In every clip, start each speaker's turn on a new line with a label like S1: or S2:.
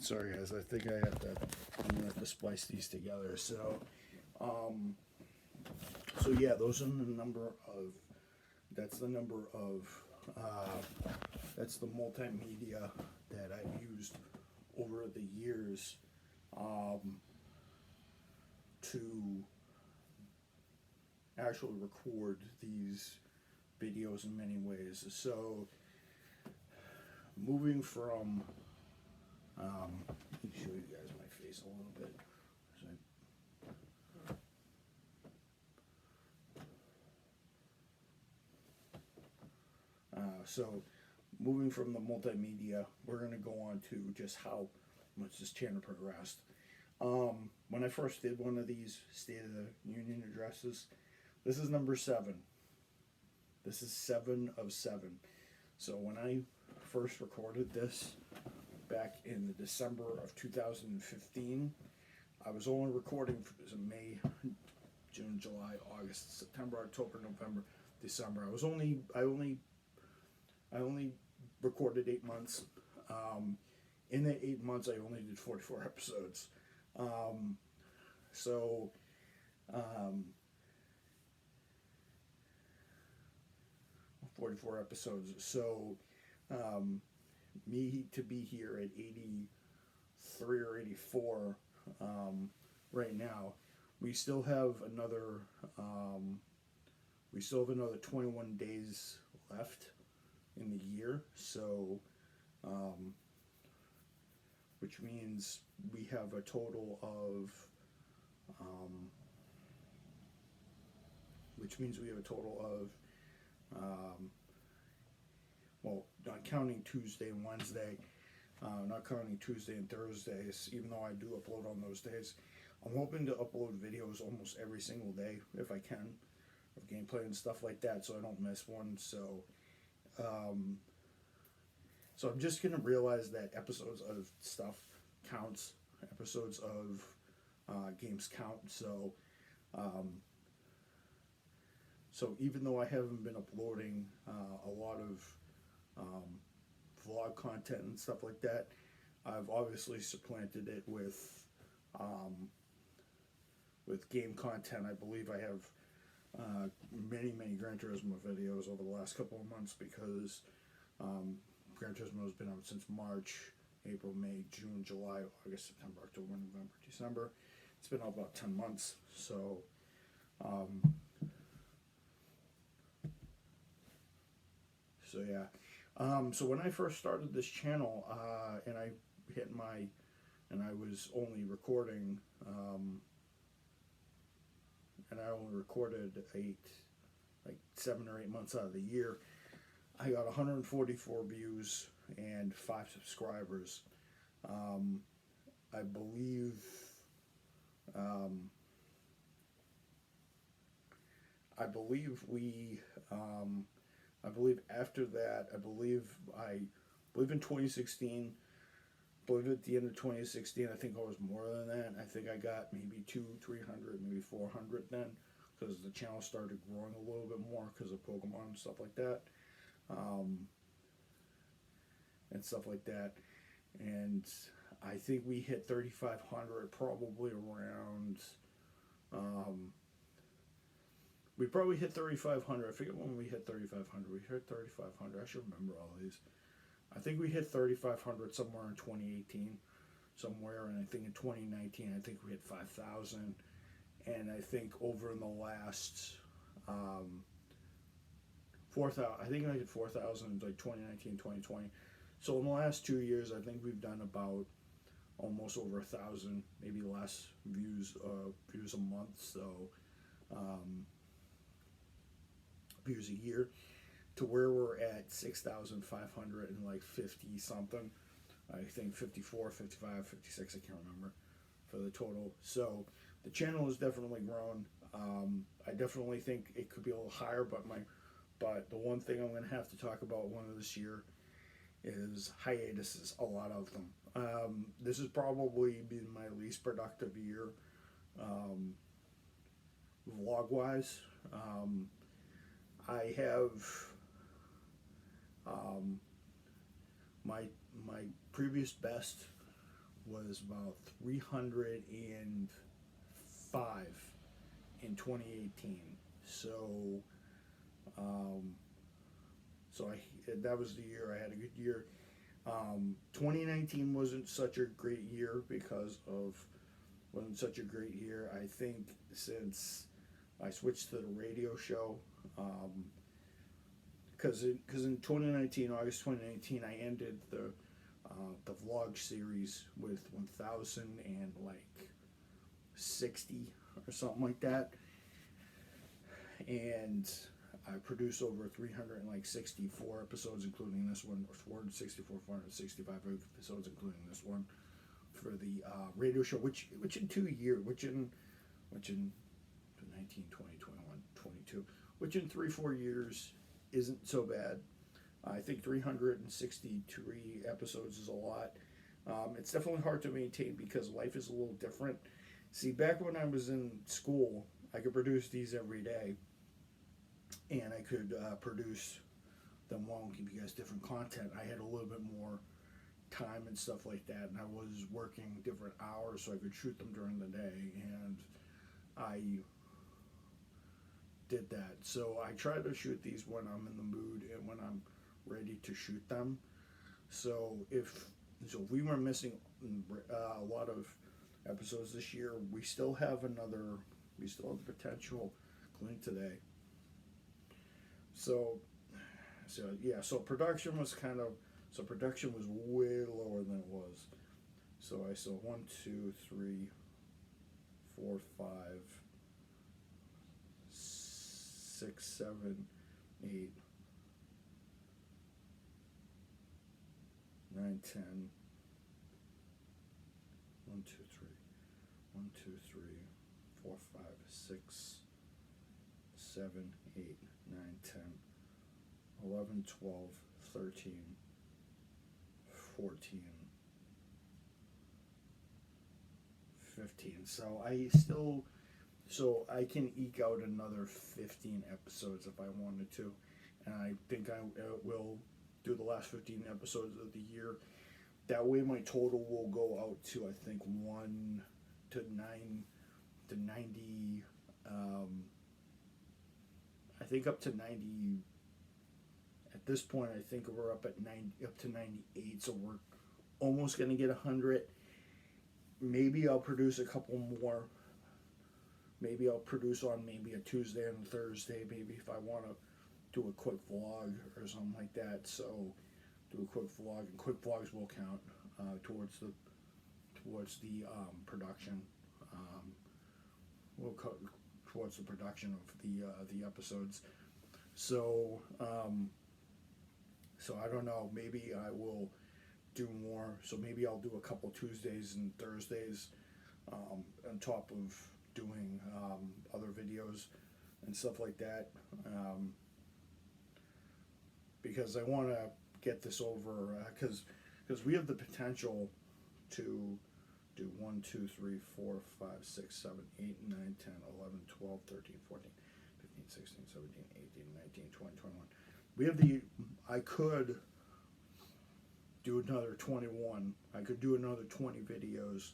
S1: Sorry guys, I think I'm gonna have to splice these together. So yeah, those are the number of, that's the number of, that's the multimedia that I've used over the years to actually record these videos in many ways. So moving from, let me show you guys my face a little bit. So moving from the multimedia, we're going to go on to just how much this channel progressed. When I first did one of these State of the Union addresses, this is number 7. This is 7 of 7. So when I first recorded this back in the December of 2015, I was only recording for May, June, July, August, September, October, November, December. I only recorded 8 months. In the 8 months, I only did 44 episodes. 44 episodes. So, me to be here at 83 or 84 right now, we still have another 21 days left in the year. So, which means we have a total of, well, not counting Tuesday and Wednesday, not counting Tuesday and Thursdays, even though I do upload on those days. I'm hoping to upload videos almost every single day if I can, of gameplay and stuff like that, so I don't miss one. So I'm just gonna realize that episodes of stuff counts, episodes of games count. So even though I haven't been uploading a lot of vlog content and stuff like that, I've obviously supplanted it with game content. I believe I have many Gran Turismo videos over the last couple of months, because Gran Turismo has been out since March, April, May, June, July, August, September, October, November, December. It's been about 10 months. So yeah. So when I first started this channel, and I was only recording, and I only recorded 7 or 8 months out of the year, I got 144 views and 5 subscribers. I believe after that, I believe in 2016, I believe at the end of 2016, I think I was more than that. I think I got maybe 200-300, maybe 400 then, because the channel started growing a little bit more because of Pokemon and stuff like that. And I think we hit 3,500 probably around, we probably hit 3,500. I forget when we hit 3,500. We hit 3,500. I should remember all these. I think we hit 3,500 somewhere in 2018, somewhere, and I think in 2019, I think we hit 5,000. And I think over in the last 4,000, I think I did 4,000 in like 2019, 2020. So in the last 2 years, I think we've done about almost over 1,000, maybe less views a month. So views a year, to where we're at 6,500 and like 50 something. I think 54, 55, 56, I can't remember, for the total. So the channel has definitely grown. I definitely think it could be a little higher, but the one thing I'm going to have to talk about one of this year is hiatuses, a lot of them. This has probably been my least productive year, vlog-wise. I have my previous best was about 305 in 2018. So, um, that was the year I had a good year. 2019 wasn't such a great year because of wasn't such a great year. I think since I switched to the radio show, because in 2019, August 2019, I ended the vlog series with 1,060 or something like that, and I produced over 364 episodes, including this one, 464, 465 episodes, including this one, for the radio show, which in 2 years, which in 19, 20, 21, 22, which in 3-4 years isn't so bad. I think 363 episodes is a lot. It's definitely hard to maintain because life is a little different. See, back when I was in school, I could produce these every day, and I could produce them well and give you guys different content. I had a little bit more time and stuff like that, and I was working different hours so I could shoot them during the day, and I did that. So I try to shoot these when I'm in the mood and when I'm ready to shoot them. So if we were missing a lot of episodes this year, we still have the potential, including today. So production was way lower than it was. So I saw 1, 2, 3, 4, 5, 6, 7, 8, 9, 10. 1, 2, 3. 1, 2, 3, 4, 5, 6, 7, 8, 9, 10, 11, 12, 13, 14, 15. So I can eke out another 15 episodes if I wanted to. And I think I will do the last 15 episodes of the year. That way my total will go out to, I think, 1 to 9 to 90. I think up to 90. At this point, I think we're up to 98. So we're almost going to get 100. Maybe I'll produce a couple more. Maybe I'll produce on maybe a Tuesday and a Thursday. Maybe if I want to do a quick vlog or something like that. So do a quick vlog, and quick vlogs will count towards the production. Will cut towards the production of the episodes. So I don't know. Maybe I will do more. So maybe I'll do a couple Tuesdays and Thursdays on top of doing other videos and stuff like that. Because I want to get this over. Because we have the potential to do 1, 2, 3, 4, 5, 6, 7, 8, 9, 10, 11, 12, 13, 14, 15, 16, 17, 18, 19, 20, 21. I could do another 21. I could do another 20 videos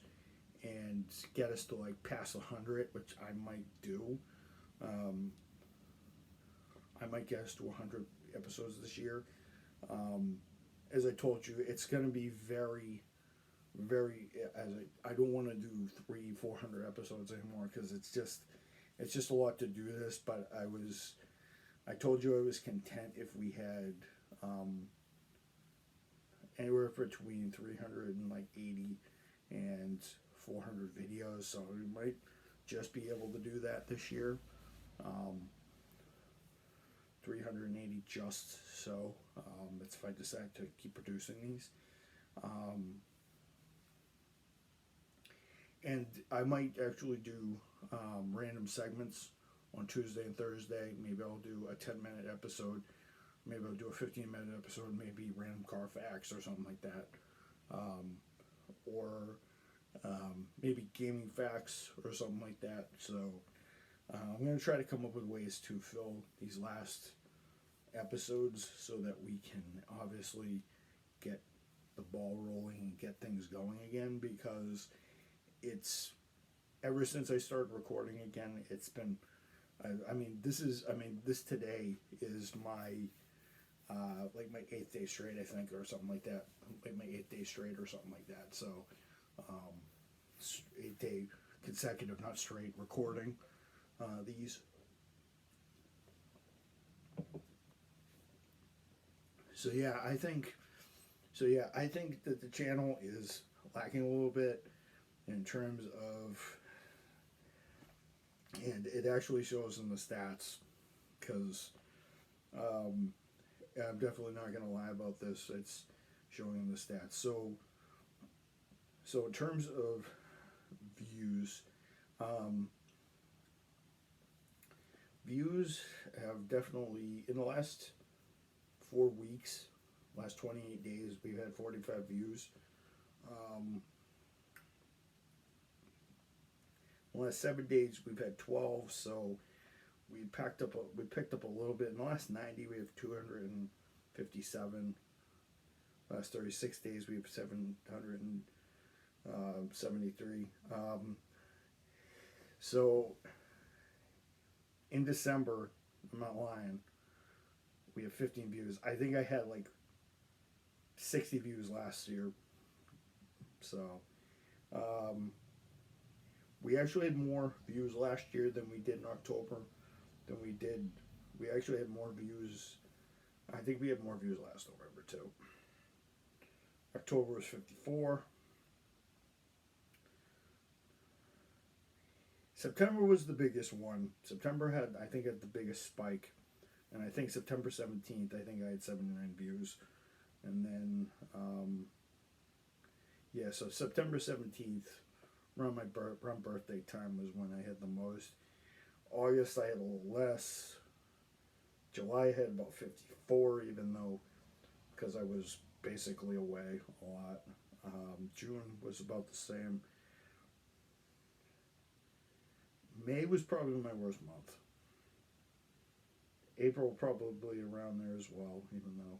S1: and get us to like past 100, which I might do. I might get us to 100 episodes this year. As I told you, it's going to be very, very. I don't want to do 300-400 episodes anymore because it's just a lot to do this. But I told you I was content if we had anywhere between 380 and 400 videos. So we might just be able to do that this year. 380 just so. That's if I decide to keep producing these. And I might actually do random segments on Tuesday and Thursday. Maybe I'll do a 10-minute episode. Maybe I'll do a 15-minute episode. Maybe random car facts or something like that. Or maybe gaming facts or something like that. So I'm going to try to come up with ways to fill these last episodes so that we can obviously get the ball rolling and get things going again, because it's ever since I started recording again, it's been. This today is my like my 8th day straight, I think, or something like that. Like my 8th day straight or something like that. So, 8-day consecutive, not straight, recording these. So yeah, I think. So yeah, I think that the channel is lacking a little bit in terms of, and it actually shows in the stats, because I'm definitely not going to lie about this. It's showing in the stats. So in terms of views, views have definitely, in the last 4 weeks, last 28 days, we've had 45 views. In the last 7 days, we've had 12. So we picked up a little bit. In the last 90, we have 257. Last 36 days, we have 773. So in December, I'm not lying, we have 15 views. I think I had like 60 views last year. So we actually had more views last year than we did in October. We actually had more views. I think we had more views last November too. October was 54. September was the biggest one. September had the biggest spike. And I think September 17th, I think I had 79 views. And then, so September 17th, around my birthday time, was when I had the most. August, I had a little less. July, I had about 54, even though, because I was basically away a lot. June was about the same. May was probably my worst month. April probably around there as well, even though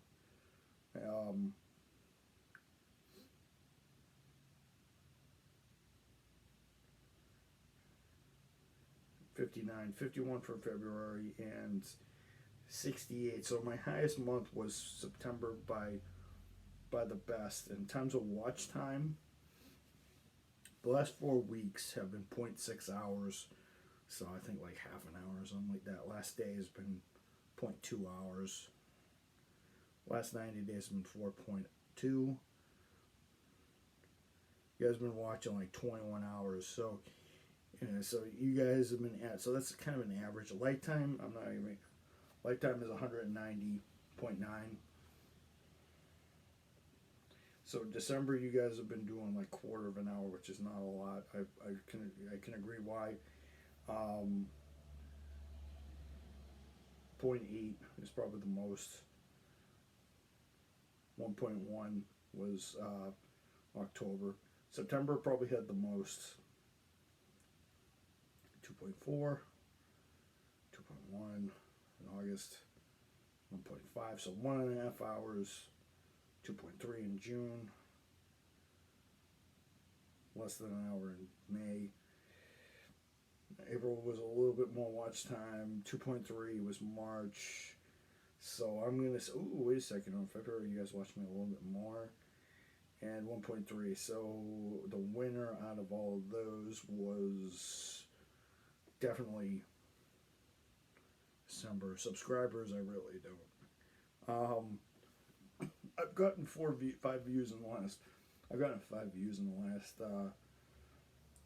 S1: 59, 51 for February, and 68. So my highest month was September by the best. In terms of watch time, the last 4 weeks have been 0.6 hours. So I think like half an hour or something like that. Last day has been 0.2 hours. Last 90 days have been 4.2. You guys have been watching like 21 hours. So, so you guys have been at, so that's kind of an average. Lifetime, I'm not even, lifetime is 190.9. So December, you guys have been doing like quarter of an hour, which is not a lot. I can agree why. 0.8 is probably the most. 1.1 was October. September probably had the most. 2.4, 2.1 in August, 1.5, so 1.5 hours. 2.3 in June, less than an hour in May. April was a little bit more watch time. 2.3 was March. So I'm going to say, ooh, wait a second. On February, you guys watched me a little bit more. And 1.3. So the winner out of all of those was definitely December. Subscribers, I really don't. I've gotten 5 views in the last. I've gotten 5 views in the last.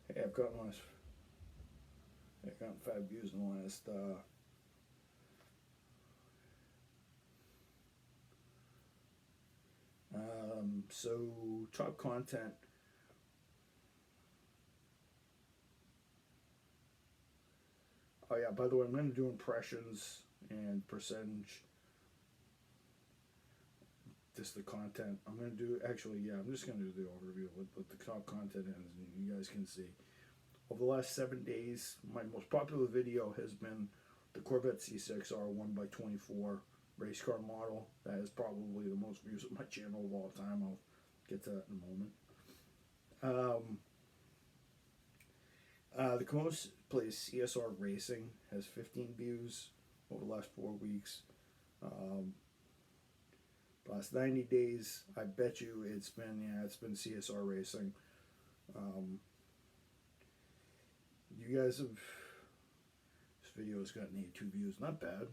S1: I've gotten 5 views in the last. So top content. Oh yeah, by the way, I'm going to do impressions and percentage. Just the content. I'm going to do, actually, yeah, I'm just going to do the overview of what the top content is, and you guys can see. Over the last 7 days, my most popular video has been the Corvette C6R 1x24 race car model. That is probably the most views of my channel of all time. get to that in a moment. The most plays CSR Racing has 15 views over the last 4 weeks. Last 90 days, I bet you it's been CSR Racing. You guys have, this video has gotten 82 views, not bad.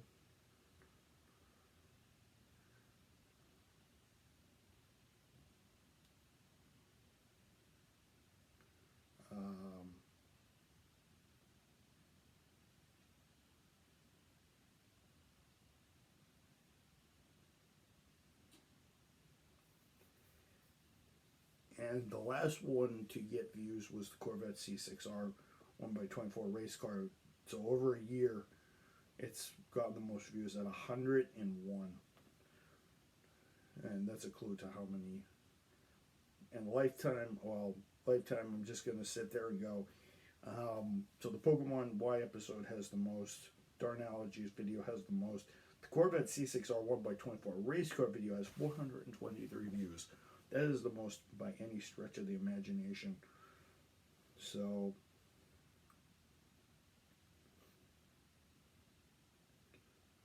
S1: And the last one to get views was the Corvette C6R 1x24 race car. So over a year, it's gotten the most views at 101. And that's a clue to how many. And lifetime, I'm just going to sit there and go. So the Pokemon Y episode has the most. Darnology's video has the most. The Corvette C6R 1x24 race car video has 423 views. That is the most by any stretch of the imagination. So,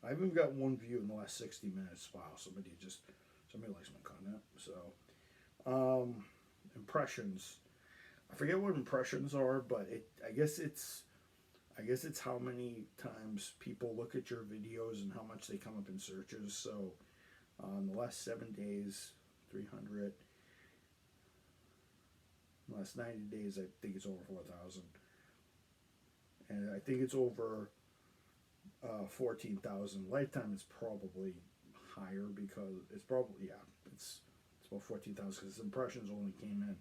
S1: I haven't got one view in the last 60 minutes. Wow, somebody likes my content. So, impressions. I forget what impressions are, but I guess it's how many times people look at your videos and how much they come up in searches. So, in the last 7 days, 300. Last 90 days, I think it's over 4,000. And I think it's over 14,000. Lifetime is probably higher because it's probably, it's about 14,000 because impressions only came in.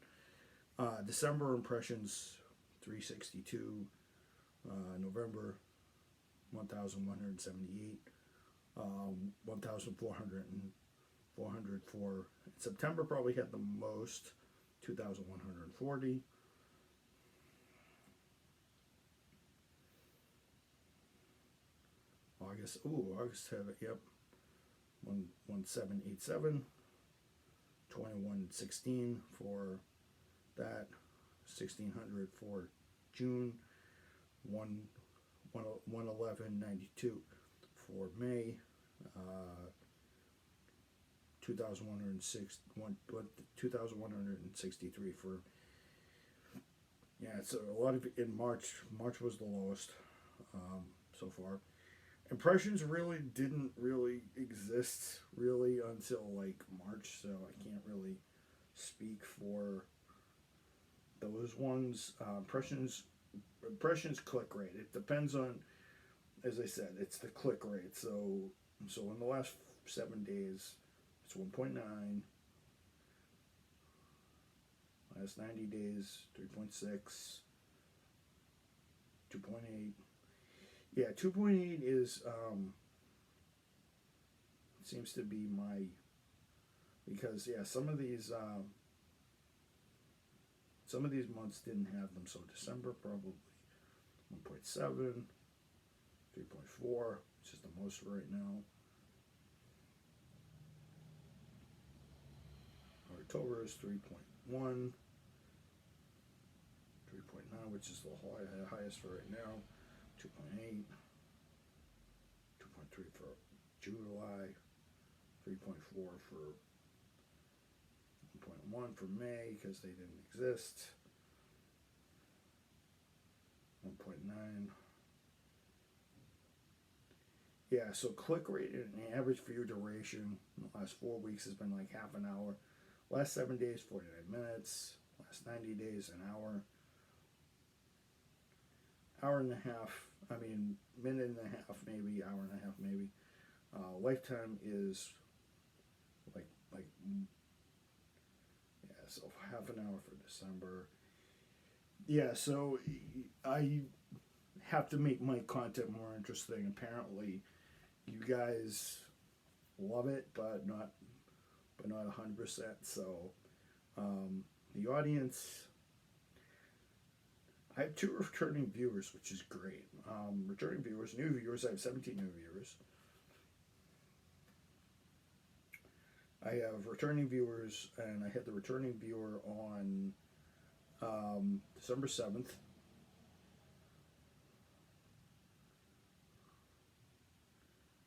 S1: December impressions, 362. November, 1,178. 1,404. September probably had the most, 2,140. August have it, 1,787. 2,116 for that. 1,600 for June. 111.92 for May. 2,163 for, it's a lot of, in March was the lowest so far. Impressions really didn't exist until like March, so I can't really speak for those ones. Impressions click rate, it depends on, as I said, it's the click rate. So in the last 7 days, it's 1.9. Last 90 days, 3.6. 2.8. Yeah, 2.8 is seems to be because some of these months didn't have them. So December probably 1.7, 3.4, which is the most right now. October is 3.1, 3.9, which is the highest for right now. 2.8, 2.3 for July, 3.4 for 1.1 for May because they didn't exist. 1.9. Yeah, so click rate and average view duration in the last 4 weeks has been like half an hour. Last 7 days, 49 minutes. Last 90 days, an hour. Hour and a half. Minute and a half maybe. Hour and a half maybe. Lifetime is so half an hour for December. Yeah, so I have to make my content more interesting. Apparently, you guys love it, but not 100%. So the audience, I have 2 returning viewers, which is great. Returning viewers, new viewers, I have 17 new viewers. I have returning viewers, and I had the returning viewer on December 7th.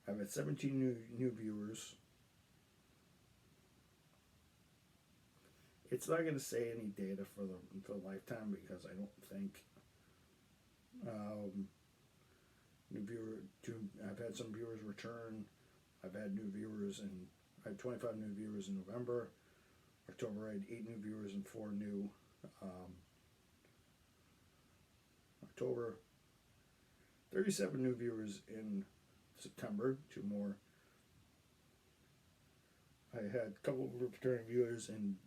S1: I've had 17 new viewers. It's not going to say any data for the lifetime because I don't think new viewer. I've had some viewers return. I've had new viewers, and I had 25 new viewers in November. October, I had 8 new viewers and 4 new. October, 37 new viewers in September, 2 more. I had a couple of returning viewers in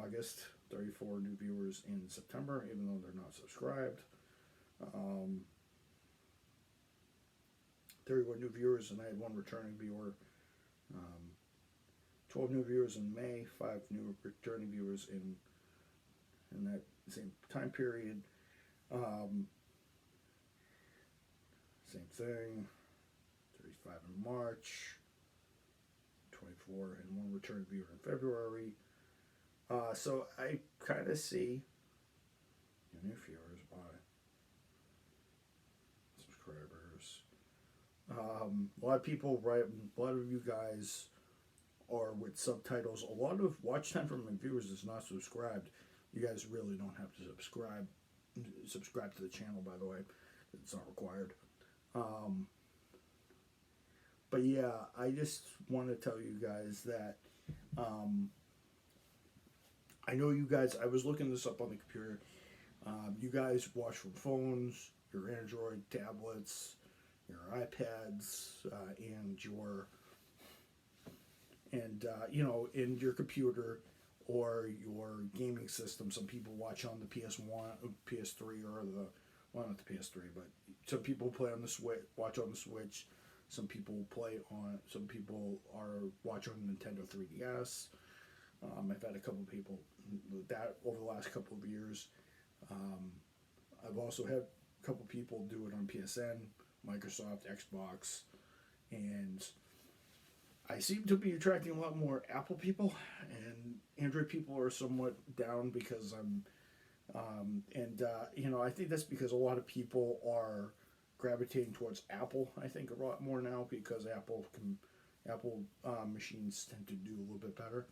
S1: August, 34 new viewers in September, even though they're not subscribed. 31 new viewers, and I had 1 returning viewer. 12 new viewers in May, 5 new returning viewers in that same time period. Same thing. 35 in March. 24 and 1 return viewer in February. So I kind of see new viewers by subscribers. A lot of people write. A lot of you guys are with subtitles. A lot of watch time from my viewers is not subscribed. You guys really don't have to subscribe. Subscribe to the channel, by the way. It's not required. But yeah, I just want to tell you guys that I know you guys, I was looking this up on the computer. You guys watch from phones, your Android tablets, your iPads, in your computer or your gaming system. Some people watch on the PS1, PS3, or not the PS3, but some people play on the Switch, watch on the Switch. Some people watch on Nintendo 3DS. I've had a couple of people that over the last couple of years. I've also had a couple of people do it on PSN, Microsoft, Xbox, and I seem to be attracting a lot more Apple people, and Android people are somewhat down because I think that's because a lot of people are gravitating towards Apple. I think a lot more now because Apple machines tend to do a little bit better.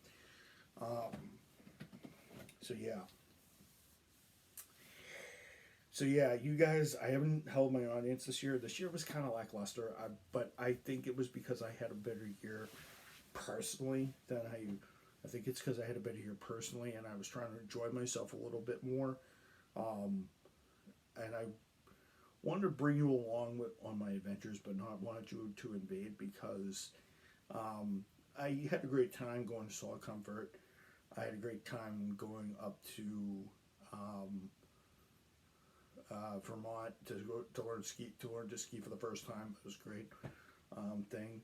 S1: So yeah, you guys, I haven't held my audience this year. This year was kind of lackluster, but I think it was because I had a better year personally than I think it's because I had a better year personally, and I was trying to enjoy myself a little bit more. And I wanted to bring you along on my adventures, but not wanted you to invade because I had a great time going to Solid Comfort. I had a great time going up to Vermont to learn to ski for the first time. It was a great thing.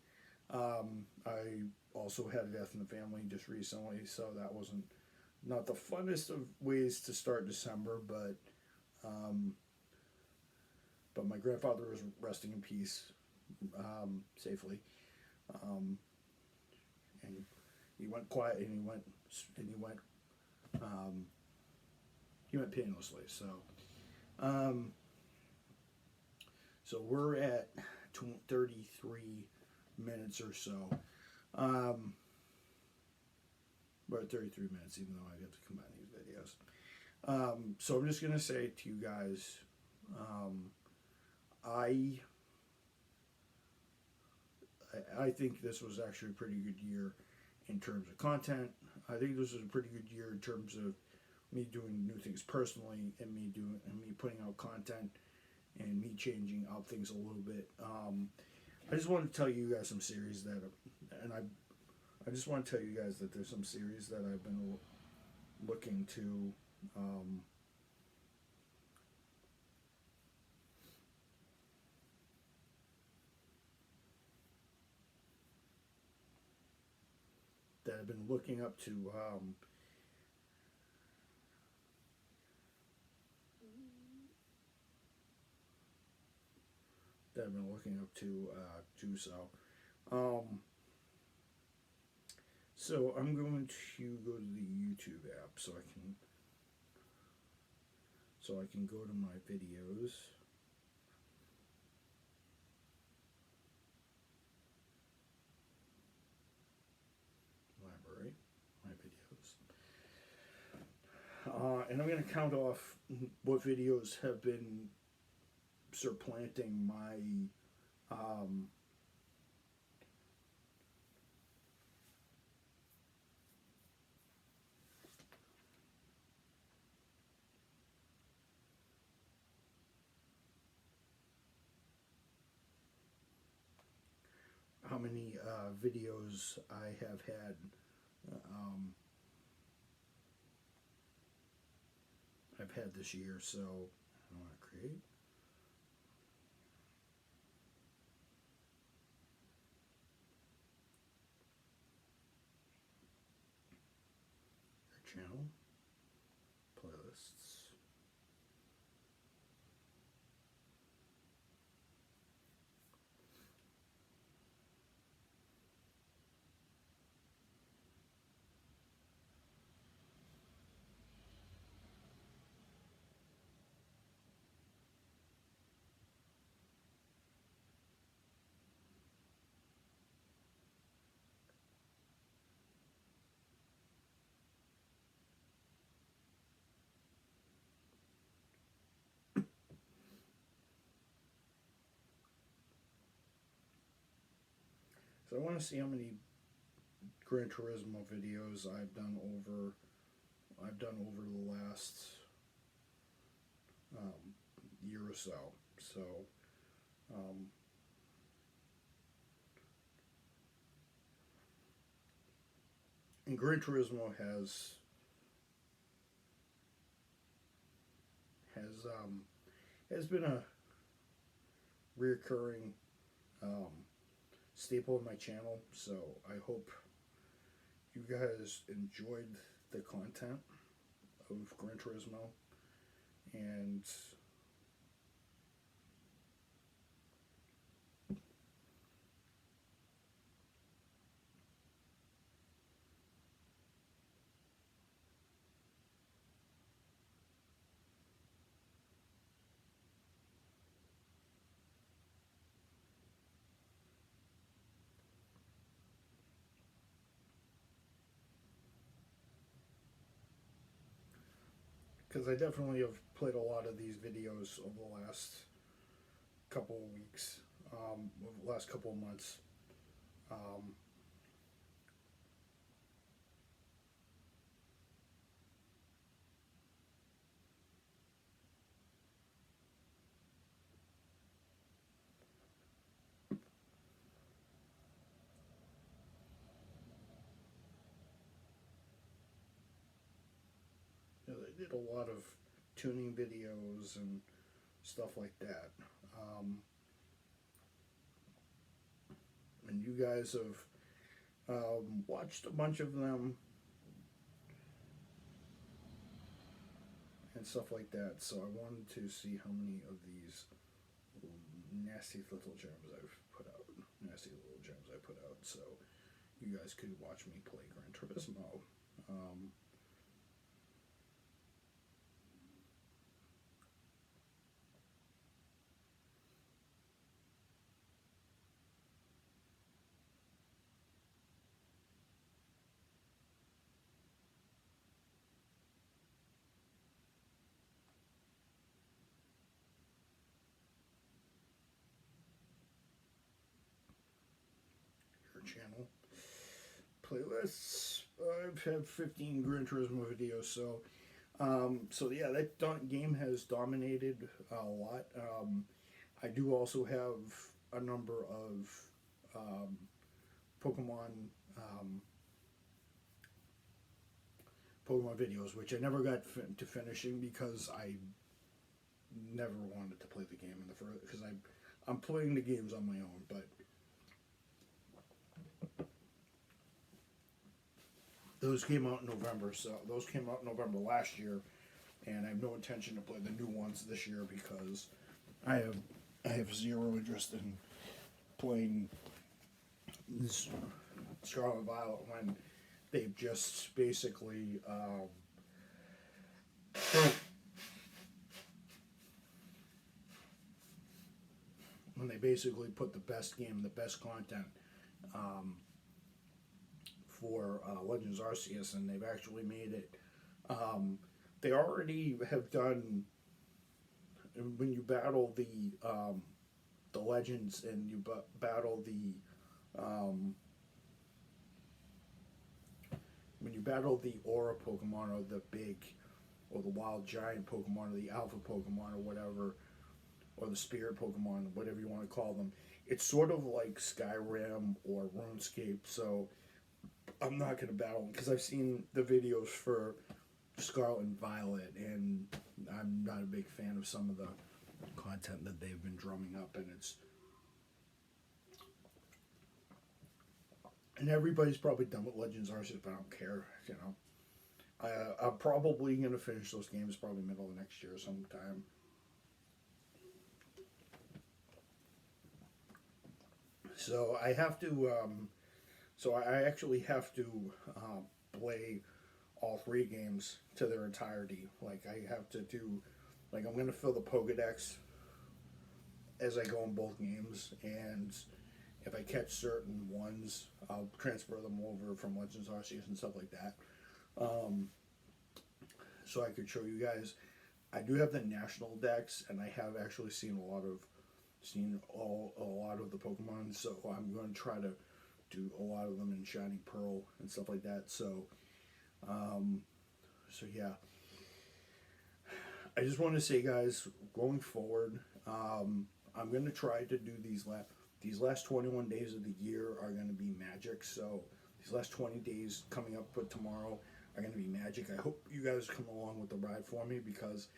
S1: I also had a death in the family just recently, so that wasn't not the funnest of ways to start December, but my grandfather was resting in peace safely, and he went quiet, and he went painlessly. So we're at 33 minutes or so. We're at 33 minutes, even though I have to combine these videos. So I'm just gonna say to you guys, I think this was actually a pretty good year in terms of content. I think this was a pretty good year in terms of me doing new things personally, and me putting out content, and me changing out things a little bit. I just want to tell you guys some series I just want to tell you guys that there's some series that I've been looking to that I've been looking up to do so. So I'm going to go to the YouTube app so I can go to my videos. Library, my videos. And I'm going to count off what videos have been supplanting my how many videos I have had this year. So I want to create. Channel, playlists, so I want to see how many Gran Turismo videos I've done over the last year or so. So and Gran Turismo has been a reoccurring staple of my channel. So I hope you guys enjoyed the content of Gran Turismo, and because I definitely have played a lot of these videos over the last couple of weeks, last couple of months. I did a lot of tuning videos and stuff like that. And you guys have watched a bunch of them and stuff like that. So I wanted to see how many of these nasty little gems I've put out. So you guys could watch me play Gran Turismo. Channel playlists. I've had 15 Gran Turismo videos, so yeah, that game has dominated a lot. I do also have a number of Pokemon Pokemon videos, which I never got to finishing because I never wanted to play the game in the first, because I'm playing the games on my own, but those came out in November, so those came out in November last year, and I have no intention to play the new ones this year because I have zero interest in playing this Scarlet Violet when they've just basically when they basically put the best game, the best content for Legends Arceus, and they've actually made it. They already have done when you battle the legends and you battle the when you battle the aura Pokemon or the big or the wild giant Pokemon or the alpha Pokemon or whatever, or the spirit Pokemon, whatever you want to call them, it's sort of like Skyrim or RuneScape. So I'm not going to battle them because I've seen the videos for Scarlet and Violet, and I'm not a big fan of some of the content that they've been drumming up, and everybody's probably done with Legends Arceus, but I don't care, you know. I'm probably going to finish those games probably middle of next year sometime. So I have to, I actually have to play all three games to their entirety. Like, I have to do, like, I'm going to fill the Pokedex as I go in both games, and if I catch certain ones, I'll transfer them over from Legends Arceus and stuff like that. So I could show you guys. I do have the national decks, and I have actually seen a lot of the Pokemon. So I'm going to try to do a lot of them in Shining Pearl and stuff like that. So, yeah. I just want to say, guys, going forward, I'm going to try to do these last 21 days of the year are going to be magic. So these last 20 days coming up with tomorrow are going to be magic. I hope you guys come along with the ride for me, because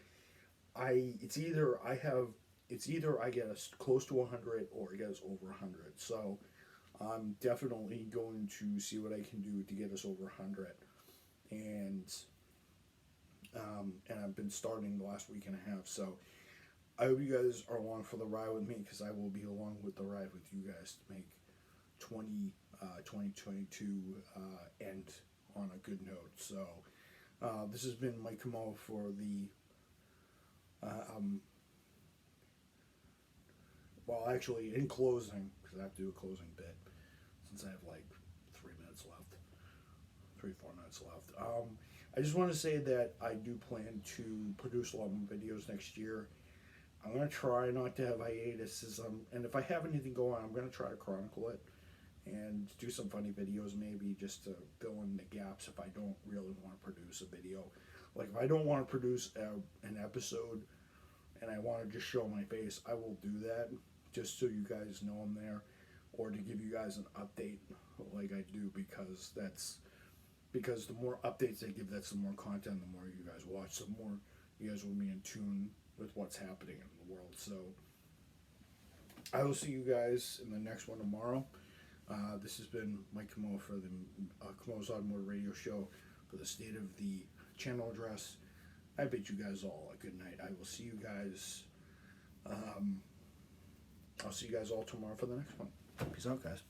S1: it's either I get us close to 100 or it gets over 100. So I'm definitely going to see what I can do to get us over 100. And I've been starting the last week and a half. So I hope you guys are along for the ride with me, because I will be along with the ride with you guys to make 2022 end on a good note. So this has been Mike Camo for the well, actually, in closing, because I have to do a closing bit, since I have like 4 minutes left. I just want to say that I do plan to produce a lot more videos next year. I'm going to try not to have hiatuses, and if I have anything going on, I'm going to try to chronicle it and do some funny videos, maybe just to fill in the gaps if I don't really want to produce a video. Like, if I don't want to produce an episode and I want to just show my face, I will do that, just so you guys know I'm there, or to give you guys an update like I do, because the more updates I give, that's the more content, the more you guys watch, the more you guys will be in tune with what's happening in the world. So I will see you guys in the next one tomorrow. This has been Mike Camo for the Camo's Automotive Radio Show for the state of the channel address. I bid you guys all a good night. I will see you guys. I'll see you guys all tomorrow for the next one. Peace out, guys.